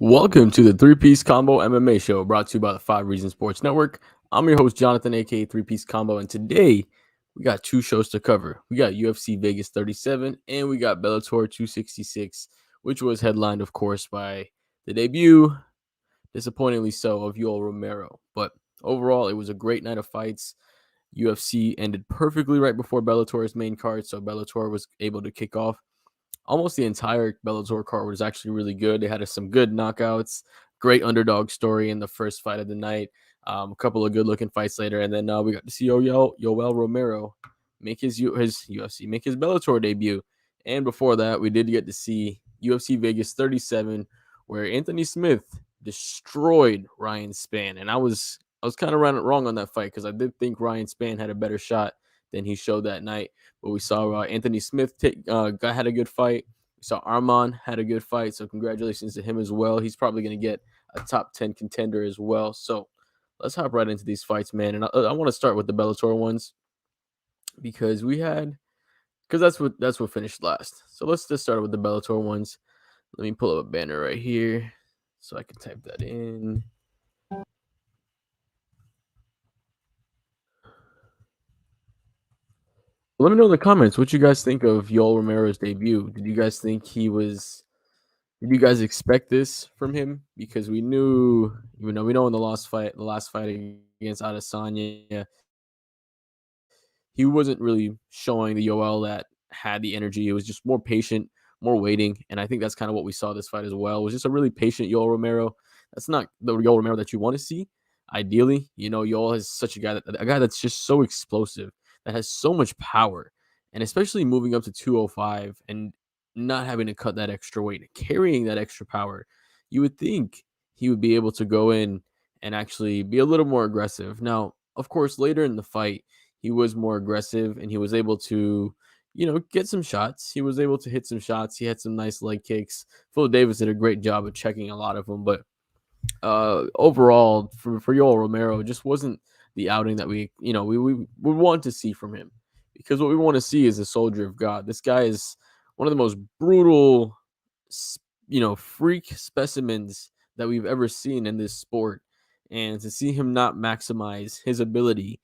Welcome to the Three-Piece Combo MMA show brought to you by the 5 Reasons Sports Network. I'm your host, Johnathan, aka Three-Piece Combo, and today we got two shows to cover. We got UFC Vegas 37 and we got Bellator 266, which was headlined, of course, by the debut, disappointingly so, of Yoel Romero. But overall, it was a great night of fights. UFC ended perfectly right before Bellator's main card, so Bellator was able to kick off. Almost the entire Bellator card was actually really good. They had some good knockouts, great underdog story in the first fight of the night, a couple of good-looking fights later, and then we got to see Yoel Romero make his Bellator debut. And before that, we did get to see UFC Vegas 37, where Anthony Smith destroyed Ryan Spann, and I was kind of wrong on that fight because I did think Ryan Spann had a better shot than he showed that night. But we saw Anthony Smith had a good fight. We saw Arman had a good fight. So congratulations to him as well. He's probably going to get a top 10 contender as well. So let's hop right into these fights, man. And I want to start with the Bellator ones because that's what finished last. So let's just start with the Bellator ones. Let me pull up a banner right here so I can type that in. Let me know in the comments what you guys think of Yoel Romero's debut. Did you guys expect this from him? Because we know in the last fight against Adesanya, he wasn't really showing the Yoel that had the energy. It was just more patient, more waiting. And I think that's kind of what we saw this fight as well. It was just a really patient Yoel Romero. That's not the Yoel Romero that you want to see. Ideally, Yoel is such a guy that's just so explosive, that has so much power, and especially moving up to 205 and not having to cut that extra weight, carrying that extra power. You would think he would be able to go in and actually be a little more aggressive. Now, of course, later in the fight, he was more aggressive and he was able to, get some shots. He was able to hit some shots. He had some nice leg kicks. Phil Davis did a great job of checking a lot of them, but overall for Yoel Romero, it just wasn't the outing that we would want to see from him, because what we want to see is a soldier of God. This guy is one of the most brutal, freak specimens that we've ever seen in this sport, and to see him not maximize his ability,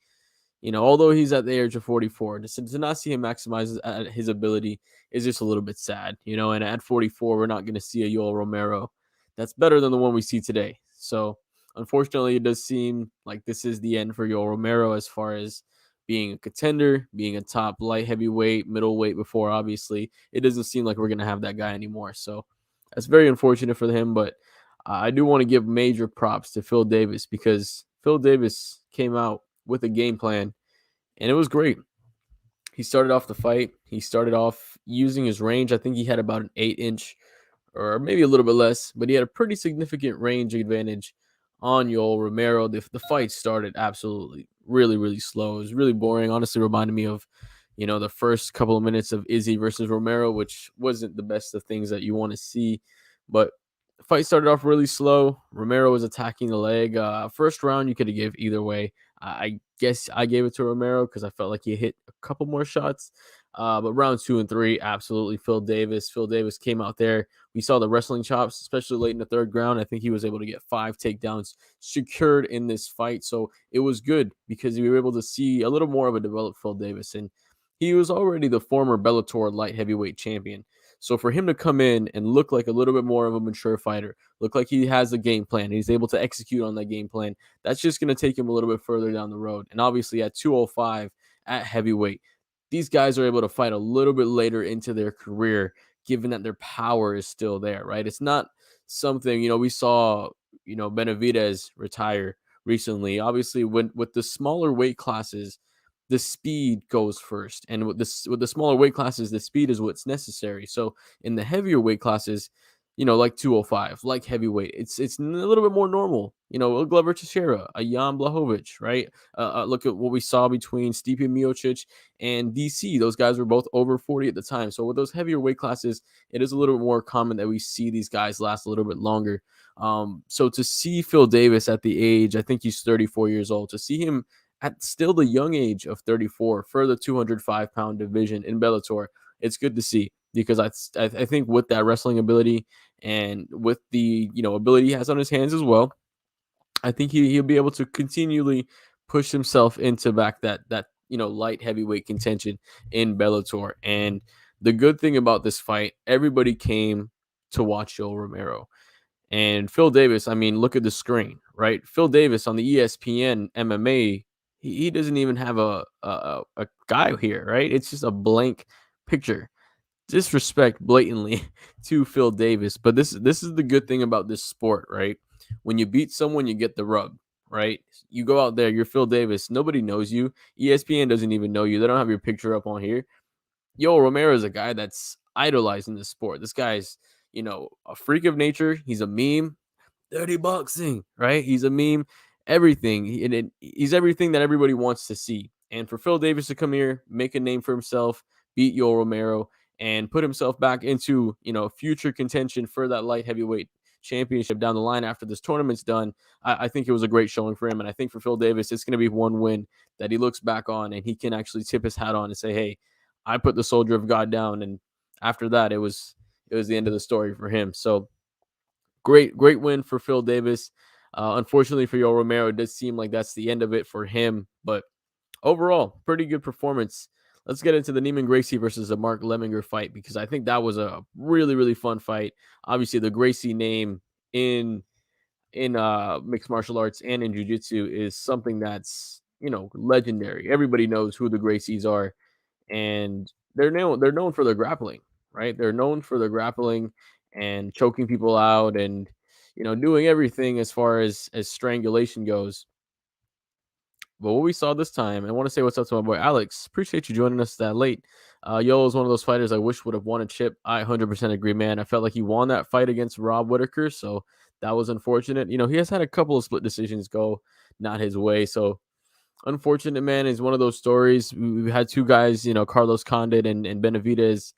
although he's at the age of 44, to not see him maximize his ability is just a little bit sad, and at 44, we're not going to see a Yoel Romero that's better than the one we see today. So unfortunately, it does seem like this is the end for Yoel Romero as far as being a contender, being a top light heavyweight, middleweight before. Obviously, it doesn't seem like we're going to have that guy anymore. So that's very unfortunate for him, but I do want to give major props to Phil Davis, because Phil Davis came out with a game plan, and it was great. He started off the fight. He started off using his range. I think he had about an 8-inch or maybe a little bit less, but he had a pretty significant range advantage on Yoel Romero. The fight started absolutely really, really slow. It was really boring. Honestly, reminded me of, the first couple of minutes of Izzy versus Romero, which wasn't the best of things that you want to see. But the fight started off really slow. Romero was attacking the leg. First round, you could have gave either way. I guess I gave it to Romero because I felt like he hit a couple more shots. But round 2 and 3, absolutely Phil Davis. Phil Davis came out there. We saw the wrestling chops, especially late in the third round. I think he was able to get 5 takedowns secured in this fight. So it was good because we were able to see a little more of a developed Phil Davis. And he was already the former Bellator light heavyweight champion. So for him to come in and look like a little bit more of a mature fighter, look like he has a game plan, he's able to execute on that game plan, that's just going to take him a little bit further down the road. And obviously at 205 at heavyweight, these guys are able to fight a little bit later into their career, given that their power is still there, right? It's not something, we saw, Benavidez retire recently. Obviously, with the smaller weight classes, the speed goes first. And with the smaller weight classes, the speed is what's necessary. So in the heavier weight classes, like 205, like heavyweight, it's a little bit more normal. A Glover Teixeira, a Jan Blachowicz, right? Look at what we saw between Stipe Miocic and DC. Those guys were both over 40 at the time. So with those heavier weight classes, it is a little bit more common that we see these guys last a little bit longer. So to see Phil Davis at the age, I think he's 34 years old, to see him at still the young age of 34 for the 205-pound division in Bellator, it's good to see, because I think with that wrestling ability and with the ability he has on his hands as well, I think he'll be able to continually push himself into back that light heavyweight contention in Bellator. And the good thing about this fight, everybody came to watch Joel Romero. And Phil Davis, I mean, look at the screen, right? Phil Davis on the ESPN MMA, he doesn't even have a guy here, right? It's just a blank picture. Disrespect blatantly to Phil Davis. But this is the good thing about this sport, right? When you beat someone, you get the rub, right? You go out there, you're Phil Davis, nobody knows you. ESPN doesn't even know you. They don't have your picture up on here. Yo, Romero is a guy that's idolized in the sport. This guy's, a freak of nature. He's a meme. Dirty boxing, right? He's a meme, everything. He's everything that everybody wants to see. And for Phil Davis to come here, make a name for himself, beat Yoel Romero, and put himself back into future contention for that light heavyweight championship down the line after this tournament's done, I think it was a great showing for him. And I think for Phil Davis, it's going to be one win that he looks back on and he can actually tip his hat on and say, "Hey, I put the soldier of God down." And after that, it was the end of the story for him. So great win for Phil Davis. Unfortunately for Yoel Romero, it does seem like that's the end of it for him. But overall, pretty good performance. Let's get into the Neiman Gracie versus the Mark Lemminger fight, because I think that was a really, really fun fight. Obviously, the Gracie name in mixed martial arts and in jiu-jitsu is something that's legendary. Everybody knows who the Gracies are, and they're known for their grappling, right? They're known for their grappling and choking people out, and doing everything as far as strangulation goes. But what we saw this time, I want to say what's up to my boy Alex. Appreciate you joining us that late. Yoel is one of those fighters I wish would have won a chip. I 100% agree, man. I felt like he won that fight against Rob Whitaker, so that was unfortunate. He has had a couple of split decisions go not his way, so unfortunate, man. Is one of those stories. We had two guys, Carlos Condit and Benavidez,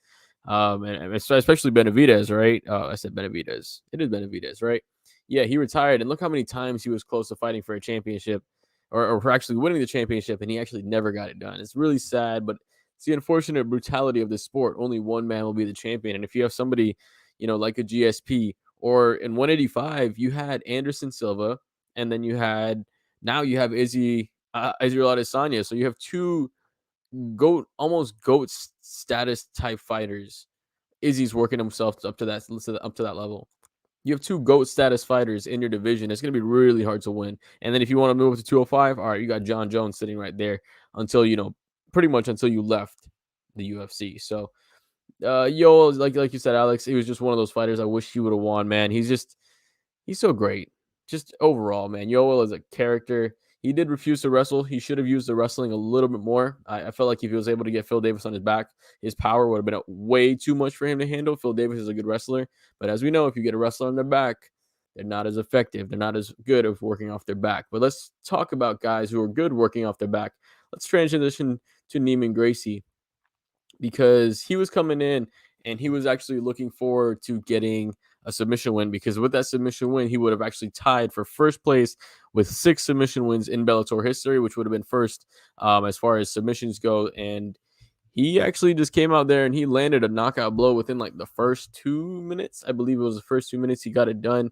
and especially Benavidez, right? I said Benavidez. It is Benavidez, right? Yeah, he retired, and look how many times he was close to fighting for a championship, or for actually winning the championship, and he actually never got it done. It's really sad, but it's the unfortunate brutality of this sport. Only one man will be the champion, and if you have somebody, like a GSP, or in 185, you had Anderson Silva, and then now you have Israel Adesanya. So you have two almost goat status type fighters. Izzy's working himself up to that level. You have two GOAT status fighters in your division. It's going to be really hard to win. And then if you want to move to 205, all right, you got John Jones sitting right there until, pretty much until you left the UFC. So, Yoel, like you said, Alex, he was just one of those fighters I wish he would have won, man. He's so great. Just overall, man. Yoel is a character. He did refuse to wrestle. He should have used the wrestling a little bit more. I felt like if he was able to get Phil Davis on his back, his power would have been way too much for him to handle. Phil Davis is a good wrestler. But as we know, if you get a wrestler on their back, they're not as effective. They're not as good of working off their back. But let's talk about guys who are good working off their back. Let's transition to Neiman Gracie, because he was coming in and he was actually looking forward to getting a submission win, because with that submission win, he would have actually tied for first place with 6 submission wins in Bellator history, which would have been first as far as submissions go. And he actually just came out there and he landed a knockout blow within like the first 2 minutes. I believe it was the first 2 minutes he got it done.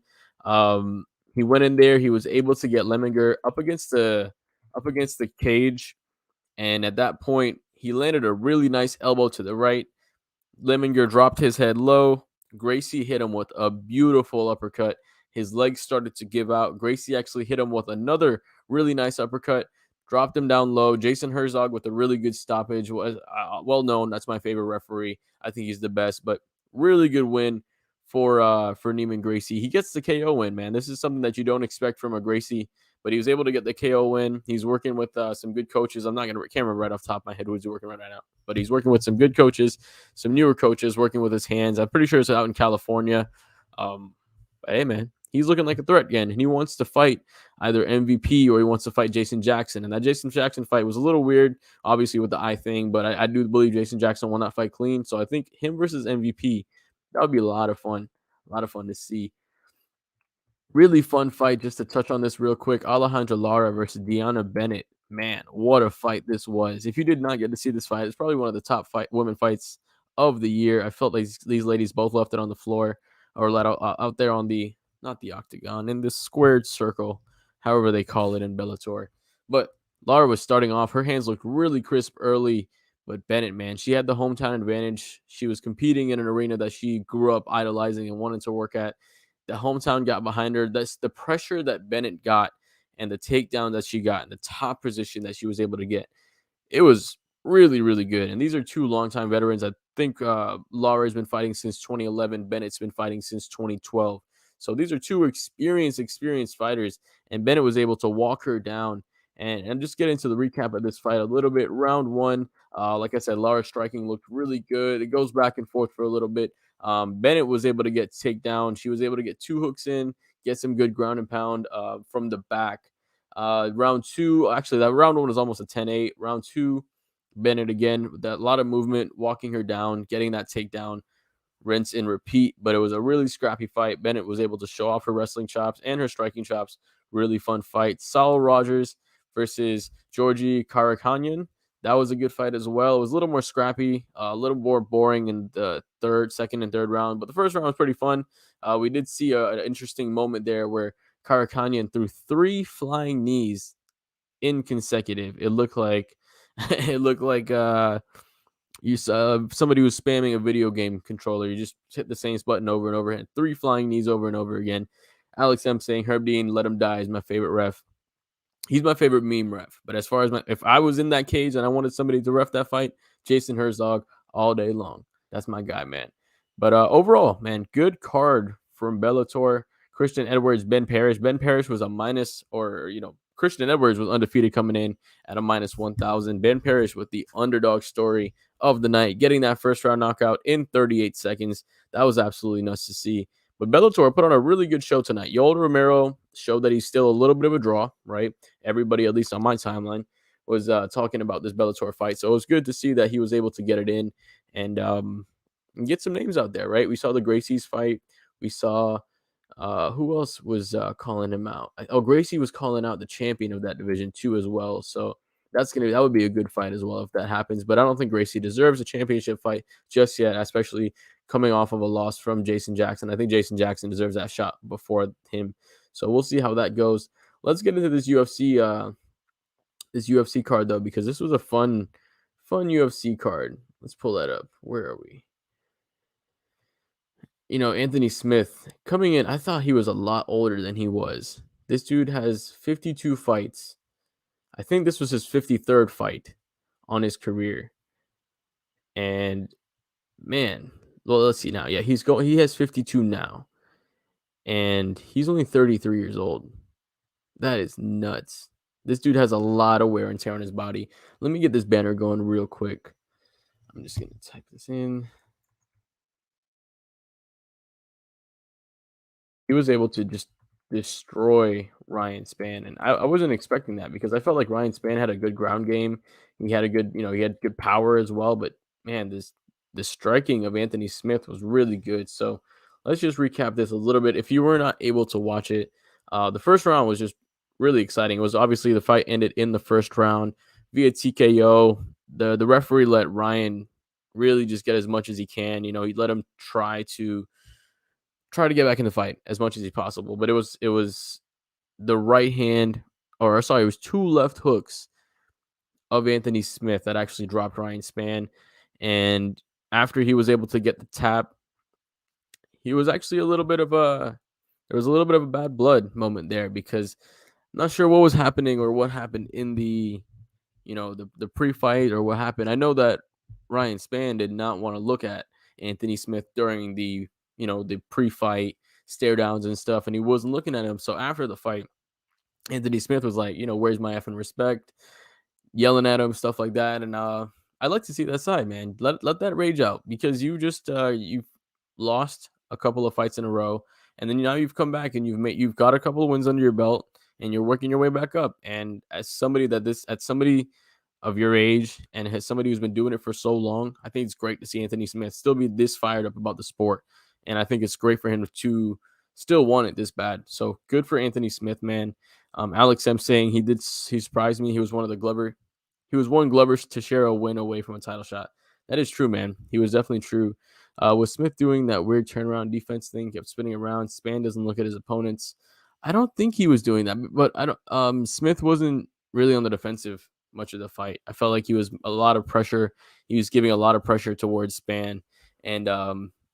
He went in there. He was able to get Lemminger up against the cage, and at that point, he landed a really nice elbow to the right. Lemminger dropped his head low. Gracie hit him with a beautiful uppercut. His legs started to give out. Gracie actually hit him with another really nice uppercut, dropped him down low. Jason Herzog with a really good stoppage, was well known. That's my favorite referee. I think he's the best, but really good win for Neiman Gracie. He gets the KO win, man. This is something that you don't expect from a Gracie, but he was able to get the KO win. He's working with some good coaches. Can't remember right off the top of my head who's working right now, but he's working with some good coaches, some newer coaches, working with his hands. I'm pretty sure it's out in California. But hey, man, he's looking like a threat again, and he wants to fight either MVP or he wants to fight Jason Jackson. And that Jason Jackson fight was a little weird, obviously with the eye thing, but I do believe Jason Jackson won that fight clean. So I think him versus MVP, that would be a lot of fun to see. Really fun fight. Just to touch on this real quick, Alejandra Lara versus Deanna Bennett. Man, what a fight this was. If you did not get to see this fight, it's probably one of the top women fights of the year. I felt like these ladies both left it on the floor. or let out there on the not the octagon in the squared circle, however they call it in Bellator. But Lara was starting off. Her hands looked really crisp early, but Bennett, man, she had the hometown advantage. She was competing in an arena that she grew up idolizing and wanted to work at. The hometown got behind her. That's the pressure that Bennett got and the takedown that she got and the top position that she was able to get. It was really, really good. And these are two longtime veterans. I think Laura's been fighting since 2011. Bennett's been fighting since 2012. So these are two experienced fighters. And Bennett was able to walk her down. And just get into the recap of this fight a little bit. Round one, like I said, Laura's striking looked really good. It goes back and forth for a little bit. Bennett was able to get takedown. She was able to get two hooks in, get some good ground and pound from the back. Round two, actually, that round one was almost a 10-8. Round two, Bennett again, with that lot of movement, walking her down, getting that takedown, rinse and repeat. But it was a really scrappy fight. Bennett was able to show off her wrestling chops and her striking chops. Really fun fight. Saul Rogers versus Georgie Karakhanyan. That was a good fight as well. It was a little more scrappy, a little more boring in the second and third round, but the first round was pretty fun. We did see an interesting moment there where Karakhanyan threw 3 flying knees in consecutive. It looked like you saw somebody was spamming a video game controller. You just hit the same button over and over again. 3 flying knees over and over again. Alex M saying Herb Dean, let him die is my favorite ref. He's my favorite meme ref. But as far as if I was in that cage and I wanted somebody to ref that fight, Jason Herzog all day long. That's my guy, man. But overall, man, good card from Bellator. Christian Edwards, Ben Parrish. Ben Parrish was a minus, or Christian Edwards was undefeated coming in at a minus 1,000. Ben Parrish with the underdog story of the night, getting that first round knockout in 38 seconds. That was absolutely nuts to see. But Bellator put on a really good show tonight. Yoel Romero showed that he's still a little bit of a draw, right? Everybody, at least on my timeline, was talking about this Bellator fight. So it was good to see that he was able to get it in and get some names out there, right? We saw the Gracie's fight. We saw who else was calling him out? Oh, Gracie was calling out the champion of that division too as well. So that would be a good fight as well if that happens. But I don't think Gracie deserves a championship fight just yet, especially coming off of a loss from Jason Jackson. I think Jason Jackson deserves that shot before him. So we'll see how that goes. Let's get into this UFC card though, because this was a fun UFC card. Let's pull that up. Where are we? Anthony Smith coming in, I thought he was a lot older than he was. This dude has 52 fights. I think this was his 53rd fight on his career. And man, well, let's see now. Yeah, he has 52 now. And he's only 33 years old. That is nuts. This dude has a lot of wear and tear on his body. Let me get this banner going real quick. I'm just going to type this in. He was able to just destroy Ryan Spann, and I wasn't expecting that because I felt like Ryan Spann had a good ground game. He had he had good power as well. But man, the striking of Anthony Smith was really good. So let's just recap this a little bit. If you were not able to watch it, the first round was just really exciting. It was obviously the fight ended in the first round via TKO. The referee let Ryan really just get as much as he can. He let him try to get back in the fight as much as possible. But it was the right hand, or sorry, it was 2 left hooks of Anthony Smith that actually dropped Ryan Spann. And after he was able to get the tap, he was actually there was a little bit of a bad blood moment there because I'm not sure what was happening or what happened in the pre-fight or what happened. I know that Ryan Spann did not want to look at Anthony Smith during the pre-fight stare downs and stuff, and he wasn't looking at him. So after the fight, Anthony Smith was like, where's my effing respect? Yelling at him, stuff like that. And I like to see that side, man. Let that rage out because you've lost a couple of fights in a row, and then now you've come back and you've got a couple of wins under your belt, and you're working your way back up. And as somebody of your age and as somebody who's been doing it for so long, I think it's great to see Anthony Smith still be this fired up about the sport. And I think it's great for him to still want it this bad. So good for Anthony Smith, man. Alex M saying he surprised me. He was one Glover to share a win away from a title shot. That is true, man. He was definitely true. With Smith doing that weird turnaround defense thing, kept spinning around. Spann doesn't look at his opponents. I don't think he was doing that, but I don't. Smith wasn't really on the defensive much of the fight. I felt like he was a lot of pressure. He was giving a lot of pressure towards Spann, and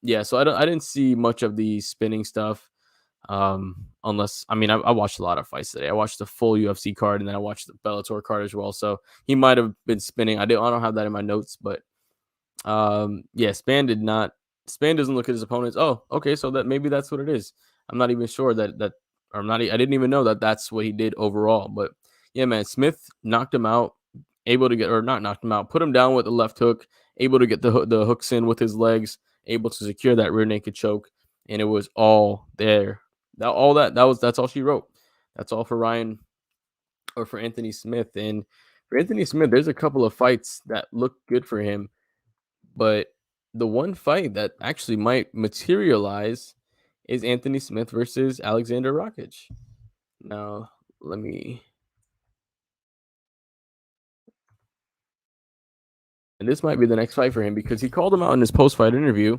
yeah. So I didn't see much of the spinning stuff. Unless I mean I watched a lot of fights today. I watched the full UFC card and then I watched the Bellator card as well. So he might have been spinning. I don't have that in my notes, but yeah, Spann did not. Spann doesn't look at his opponents. Oh, okay, so that maybe that's what it is. I'm not even sure that or I'm not. I didn't even know that that's what he did overall. But yeah, man, Smith knocked him out, able to get or not knocked him out, put him down with the left hook, able to get the hooks in with his legs, able to secure that rear naked choke, and it was all there. That's all she wrote. That's all for Ryan or for Anthony Smith. And for Anthony Smith, there's a couple of fights that look good for him, but the one fight that actually might materialize is Anthony Smith versus Alexander Rakic. Now, let me. And this might be the next fight for him because he called him out in his post-fight interview,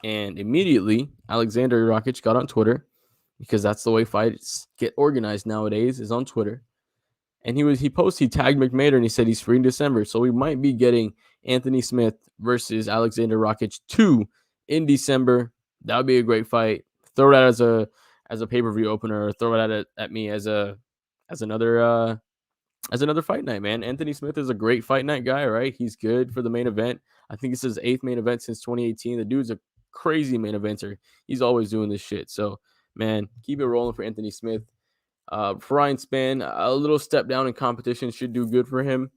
and immediately Alexander Rakic got on Twitter because that's the way fights get organized nowadays is on Twitter. And he tagged McMahon and he said he's free in December. So we might be getting Anthony Smith versus Alexander Rakic 2 in December. That would be a great fight. Throw it out as a pay-per-view opener, or throw it at me as another fight night, man. Anthony Smith is a great fight night guy, right? He's good for the main event. I think it's his 8th main event since 2018. The dude's a crazy main eventer. He's always doing this shit. So, man, keep it rolling for Anthony Smith. For Ryan Spann, a little step down in competition should do good for him.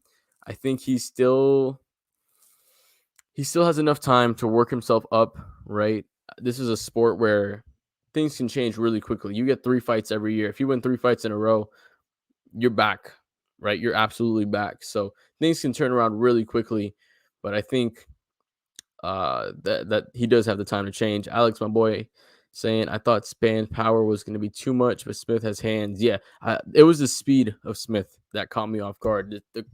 I think he still has enough time to work himself up, right? This is a sport where things can change really quickly. You get 3 fights every year. If you win 3 fights in a row, you're back, right? You're absolutely back. So things can turn around really quickly. But I think that he does have the time to change. Alex, my boy, saying I thought Spann's power was going to be too much, but Smith has hands. Yeah, it was the speed of Smith that caught me off guard. The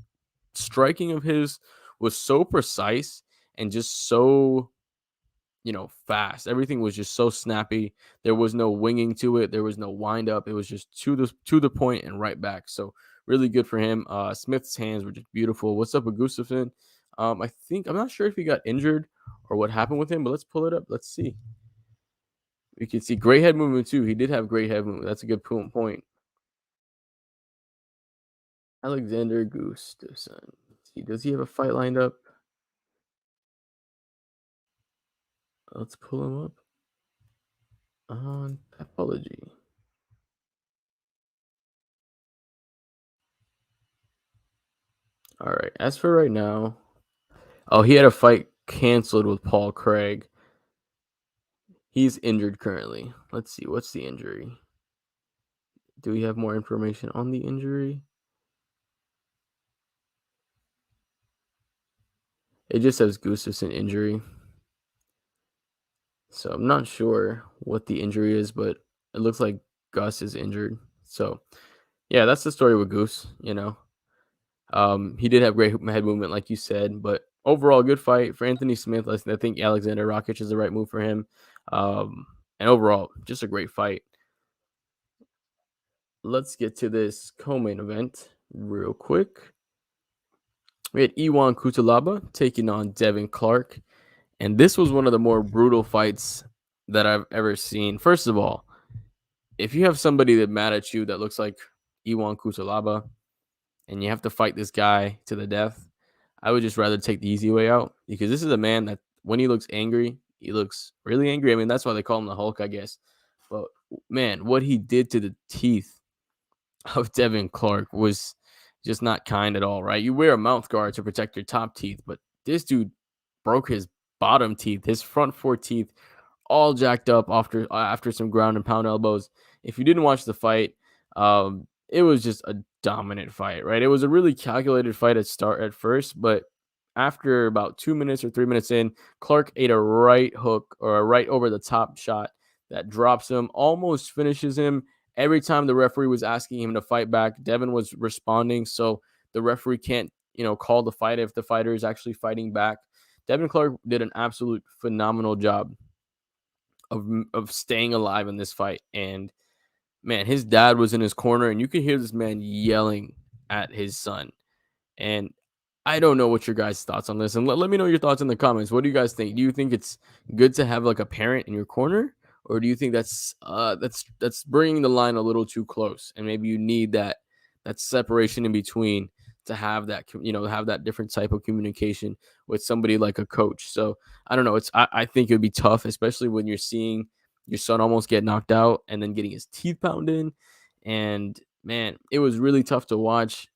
striking of his was so precise and just so fast. Everything was just so snappy. There was no winging to it. There was no wind up. It was just to the point and right back. So really good for him. Smith's hands were just beautiful. What's up with Gustafsson? I'm not sure if he got injured or what happened with him, but let's pull it up. Let's see. We can see great head movement too. He did have great head movement. That's a good point. Alexander Gustafsson. Does he have a fight lined up? Let's pull him up on Pathology. All right. As for right now, he had a fight canceled with Paul Craig. He's injured currently. Let's see. What's the injury? Do we have more information on the injury? It just says Gustafsson injury. So I'm not sure what the injury is, but it looks like Gus is injured. So yeah, that's the story with Goose, He did have great head movement, like you said, but overall, good fight for Anthony Smith. I think Alexander Rakic is the right move for him. And overall, just a great fight. Let's get to this co-main event real quick. We had Iwan Cutelaba taking on Devin Clark, and this was one of the more brutal fights that I've ever seen. First of all, if you have somebody that mad at you that looks like Iwan Cutelaba, and you have to fight this guy to the death, I would just rather take the easy way out, because this is a man that when he looks angry, he looks really angry. I mean, that's why they call him the Hulk, I guess. But man, what he did to the teeth of Devin Clark was just not kind at all, right? You wear a mouth guard to protect your top teeth, but this dude broke his bottom teeth, his front 4 teeth, all jacked up after some ground and pound elbows. If you didn't watch the fight, it was just a dominant fight, right? It was a really calculated fight at first, but after about 2 minutes or 3 minutes in, Clark ate a right hook or a right over the top shot that drops him, almost finishes him. Every time the referee was asking him to fight back, Devin was responding, so the referee can't, call the fight if the fighter is actually fighting back. Devin Clark did an absolute phenomenal job of staying alive in this fight. And man, his dad was in his corner, and you could hear this man yelling at his son. And I don't know what your guys' thoughts on this. And let me know your thoughts in the comments. What do you guys think? Do you think it's good to have like a parent in your corner? Or do you think that's bringing the line a little too close? And maybe you need that separation in between to have that, have that different type of communication with somebody like a coach. So I don't know. I think it would be tough, especially when you're seeing your son almost get knocked out and then getting his teeth pounded in. And man, it was really tough to watch.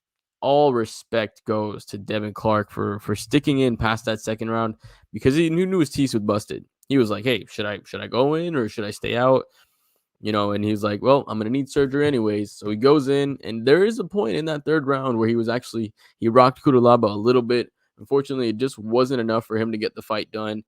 All respect goes to Devin Clark for sticking in past that second round, because he knew his teeth was busted. He was like, "Hey, should I go in or should I stay out?" And he's like, "Well, I'm gonna need surgery anyways." So he goes in, and there is a point in that third round where he rocked Cutelaba a little bit. Unfortunately, it just wasn't enough for him to get the fight done.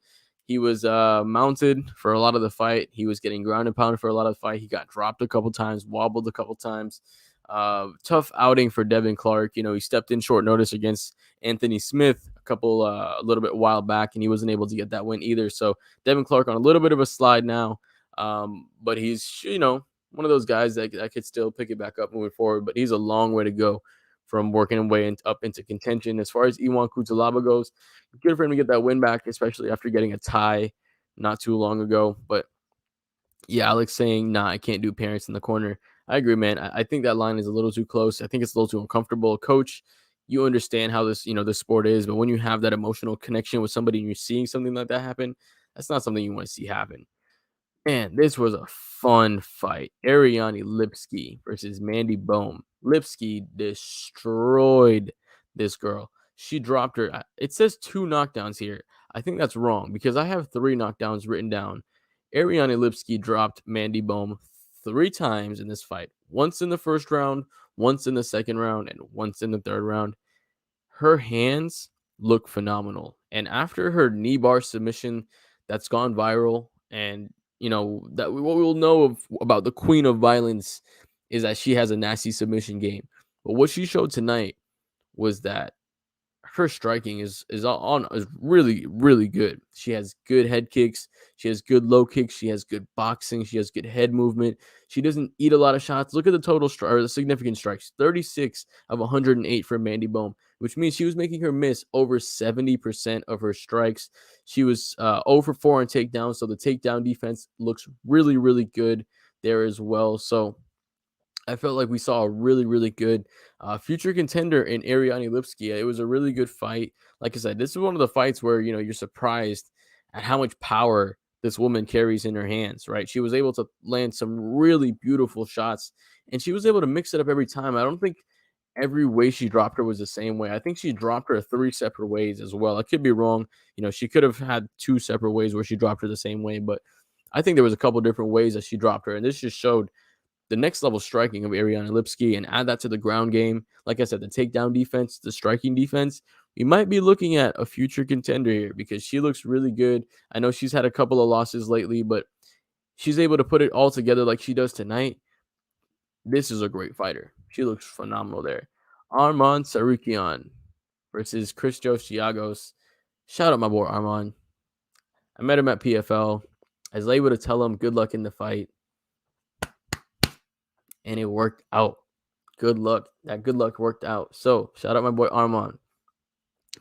He was mounted for a lot of the fight. He was getting ground and pounded for a lot of the fight. He got dropped a couple times, wobbled a couple times. Tough outing for Devin Clark. He stepped in short notice against Anthony Smith a little bit while back, and he wasn't able to get that win either. So Devin Clark on a little bit of a slide now. But he's, one of those guys that could still pick it back up moving forward, but he's a long way to go from working his way up into contention. As far as Iwan Cutelaba goes, good for him to get that win back, especially after getting a tie not too long ago. But yeah, Alex saying, nah, I can't do parents in the corner. I agree, man. I think that line is a little too close. I think it's a little too uncomfortable. Coach, you understand how this sport is, but when you have that emotional connection with somebody and you're seeing something like that happen, that's not something you want to see happen. Man, this was a fun fight. Ariane Lipski versus Mandy Bohm. Lipski destroyed this girl. She dropped her. It says 2 knockdowns here. I think that's wrong because I have 3 knockdowns written down. Ariane Lipski dropped Mandy Bohm 3 times in this fight. Once in the first round, once in the second round, and once in the third round. Her hands look phenomenal. And after her knee bar submission that's gone viral, and that what we will know about the queen of violence is that she has a nasty submission game. But what she showed tonight was that her striking is really, really good. She has good head kicks. She has good low kicks. She has good boxing. She has good head movement. She doesn't eat a lot of shots. Look at the total or the significant strikes. 36 of 108 for Mandy Bohm, which means she was making her miss over 70% of her strikes. She was 0 for 4 on takedowns, so the takedown defense looks really, really good there as well. So I felt like we saw a really, really good future contender in Ariane Lipski. It was a really good fight. Like I said, this is one of the fights where, you're surprised at how much power this woman carries in her hands, right? She was able to land some really beautiful shots, and she was able to mix it up every time. I don't think every way she dropped her was the same way. I think she dropped her 3 separate ways as well. I could be wrong. She could have had 2 separate ways where she dropped her the same way, but I think there was a couple different ways that she dropped her, and this just showed the next level striking of Ariane Lipski, and add that to the ground game. Like I said, the takedown defense, the striking defense, we might be looking at a future contender here because she looks really good. I know she's had a couple of losses lately, but she's able to put it all together like she does tonight. This is a great fighter. She looks phenomenal there. Arman Tsarukyan versus Christos Giagos. Shout out my boy Arman. I met him at PFL. I was able to tell him good luck in the fight, and it worked out. Good luck. That good luck worked out. So shout out my boy Arman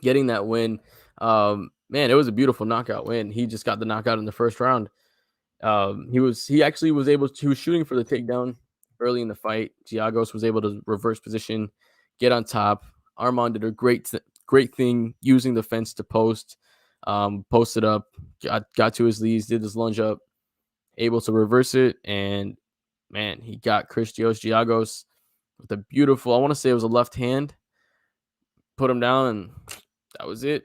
getting that win. Man, it was a beautiful knockout win. He just got the knockout in the first round. He was shooting for the takedown early in the fight. Giagos was able to reverse position, get on top. Arman did a great thing using the fence to posted up, got to his leads, did his lunge up, able to reverse it, and man, he got Christos Giagos with a beautiful, I want to say it was a left hand, put him down, and that was it.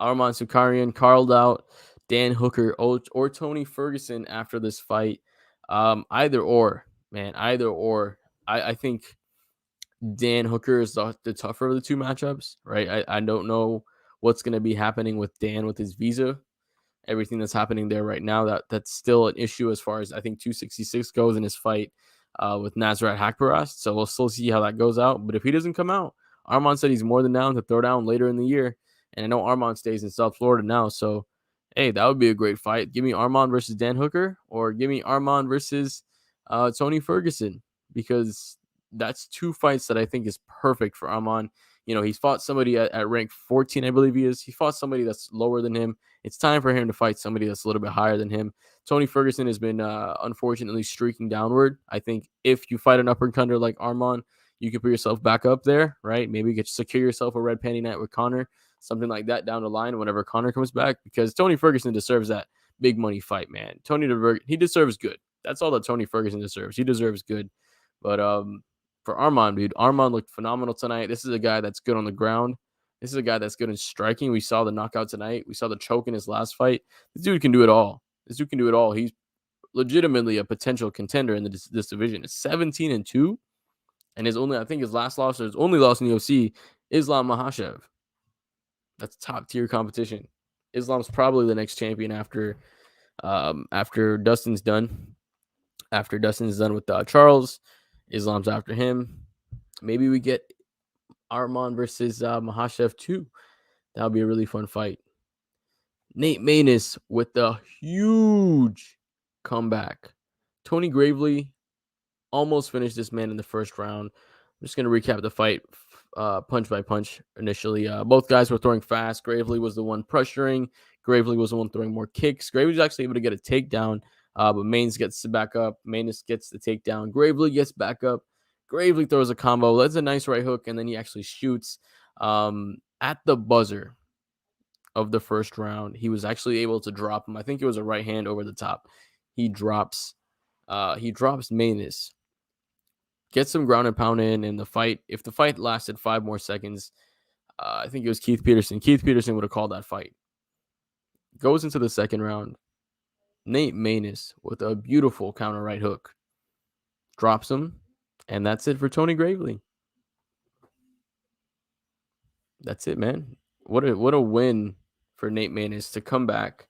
Arman Tsarukyan carled out Dan Hooker or Tony Ferguson after this fight. Either or, man, either or. I think Dan Hooker is the tougher of the 2 matchups, right? I don't know what's going to be happening with Dan with his visa. Everything that's happening there right now, that's still an issue as far as I think 266 goes in his fight with Nasrat Haqparast. So we'll still see how that goes out. But if he doesn't come out, Arman said he's more than down to throw down later in the year And I know Armand stays in South Florida now, so hey, that would be a great fight. Give me Armand versus Dan Hooker, or give me Armand versus Tony Ferguson, because that's two fights that I think is perfect for Armand. He's fought somebody at rank 14, I believe he is. He fought somebody that's lower than him. It's time for him to fight somebody that's a little bit higher than him. Tony Ferguson has been unfortunately streaking downward. I think if you fight an upper-cunder like Armand, you can put yourself back up there, right? Maybe you could secure yourself a red panty night with Conor, something like that down the line whenever Conor comes back, because Tony Ferguson deserves that big money fight, man. He deserves good. That's all that Tony Ferguson deserves. He deserves good. But for Armand, dude, Armand looked phenomenal tonight. This is a guy that's good on the ground. This is a guy that's good in striking. We saw the knockout tonight. We saw the choke in his last fight. This dude can do it all. He's legitimately a potential contender in this division. It's 17-2, and his only last loss, or his only loss in the UFC, Islam Makhachev. That's top tier competition. Islam's probably the next champion after Dustin's done. After Dustin's done with Charles, Islam's after him. Maybe we get Armand versus Makhachev too. That would be a really fun fight. Nate Maness with a huge comeback. Tony Gravely almost finished this man in the first round. I'm just going to recap the fight punch by punch initially. Both guys were throwing fast. Gravely was the one pressuring. Gravely was the one throwing more kicks. Gravely was actually able to get a takedown, but Maness gets back up. Maness gets the takedown. Gravely gets back up. Gravely throws a combo. That's a nice right hook, and then he actually shoots at the buzzer of the first round. He was actually able to drop him. I think it was a right hand over the top. He drops Maness. Gets some ground and pound in the fight. If the fight lasted 5 more seconds, I think it was Keith Peterson. Keith Peterson would have called that fight. Goes into the second round. Nate Maness with a beautiful counter right hook. Drops him. And that's it for Tony Gravely. That's it, man. What a win for Nate Maness to come back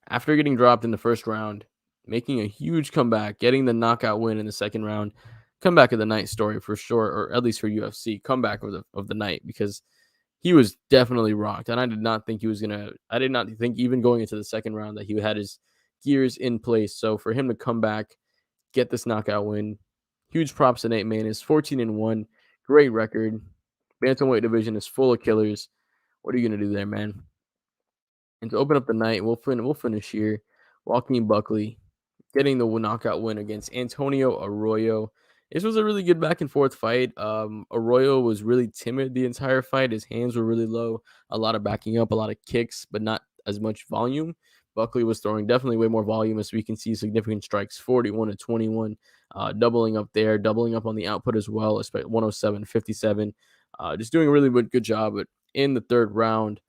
after getting dropped in the first round, making a huge comeback, getting the knockout win in the second round. Comeback of the night story for sure, or at least for UFC. Comeback of the night, because he was definitely rocked, and I did not think even going into the second round that he had his gears in place. So for him to come back, get this knockout win, huge props to Nate Maness. 14-1, great record. Bantamweight division is full of killers. What are you gonna do there, man? And to open up the night, we'll finish here. Joaquin Buckley getting the knockout win against Antonio Arroyo. This was a really good back and forth fight. Arroyo was really timid the entire fight. His hands were really low. A lot of backing up, a lot of kicks, but not as much volume. Buckley was throwing definitely way more volume, as we can see significant strikes, 41-21, doubling up there, doubling up on the output as well, especially 107-57. Just doing a really good job. But in the third round,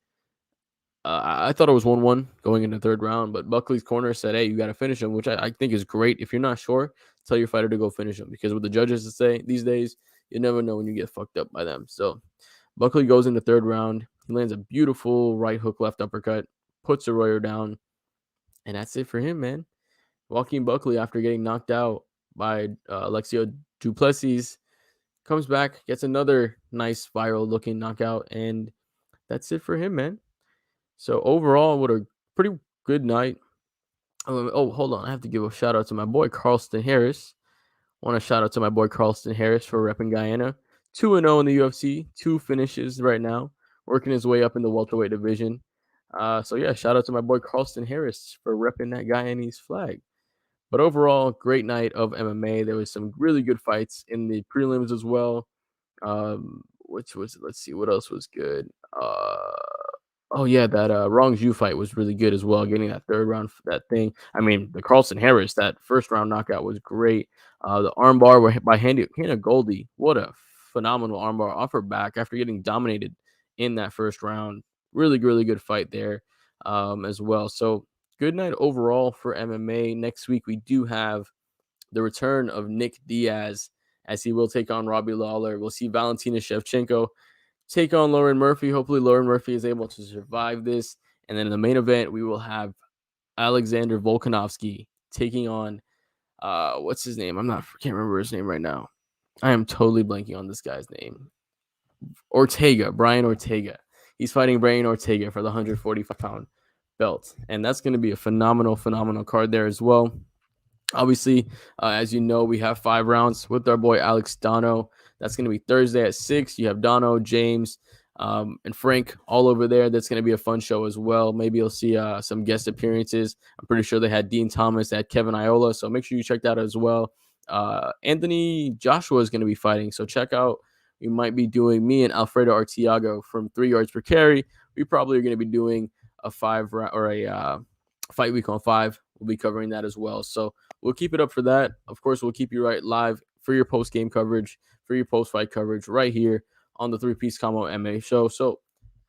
I thought it was 1-1 going into the third round, but Buckley's corner said, hey, you got to finish him, which I think is great. If you're not sure, tell your fighter to go finish him, because what the judges say these days, you never know when you get fucked up by them. So Buckley goes in the third round. He lands a beautiful right hook, left uppercut, puts Arroyo down, and that's it for him, man. Joaquin Buckley, after getting knocked out by Alexio Duplessis, comes back, gets another nice viral-looking knockout, and that's it for him, man. So overall, what a pretty good night. Oh, hold on. I have to give a shout out to my boy Carlston Harris. I want to shout out to my boy Carlston Harris for repping Guyana. 2-0 in the UFC, 2 finishes right now, working his way up in the welterweight division. So yeah, shout out to my boy Carlston Harris for repping that Guyanese flag. But overall, great night of MMA. There was some really good fights in the prelims as well. Let's see, what else was good? Oh yeah, that Rong Zhu fight was really good as well. Getting that third round, that thing. I mean, the Carlston Harris, that first round knockout was great. The armbar by Hannah Goldie, what a phenomenal armbar off her back after getting dominated in that first round. Really, really good fight there as well. So good night overall for MMA. Next week we do have the return of Nick Diaz, as he will take on Robbie Lawler. We'll see Valentina Shevchenko take on Lauren Murphy. Hopefully Lauren Murphy is able to survive this. And then in the main event, we will have Alexander Volkanovski taking on what's his name? Can't remember his name right now. I am totally blanking on this guy's name. Brian Ortega. He's fighting Brian Ortega for the 145-pound belt, and that's going to be a phenomenal card there as well. Obviously, as you know, we have 5 rounds with our boy Alex Dono. That's going to be Thursday at 6. You have Dono, James, and Frank all over there. That's going to be a fun show as well. Maybe you'll see some guest appearances. I'm pretty sure they had Dean Thomas, they had Kevin Iola, so make sure you check that out as well. Anthony Joshua is going to be fighting, so check out. We might be doing me and Alfredo Artiago from 3 yards per carry. We probably are going to be doing a 5 round or a fight week on 5. We'll be covering that as well. So we'll keep it up for that. Of course, we'll keep you right live for your post-game coverage, for your post-fight coverage right here on the 3-Piece Combo MMA show. So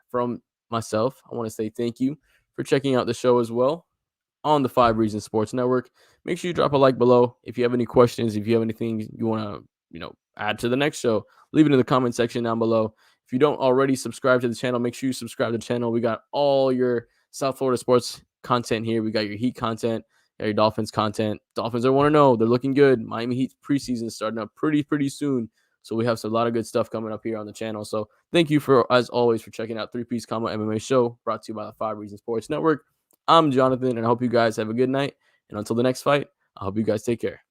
from myself, I want to say thank you for checking out the show as well on the 5 Reasons Sports Network. Make sure you drop a like below. If you have any questions, if you have anything you want to, add to the next show, leave it in the comment section down below. If you don't already subscribe to the channel, make sure you subscribe to the channel. We got all your South Florida sports content here. We got your Heat content, your Dolphins content. Dolphins, I want to know, they're looking good. Miami Heat preseason is starting up pretty soon. So we have a lot of good stuff coming up here on the channel. So thank you as always, for checking out 3-Piece Combo MMA show, brought to you by the 5 Reasons Sports Network. I'm Johnathan, and I hope you guys have a good night. And until the next fight, I hope you guys take care.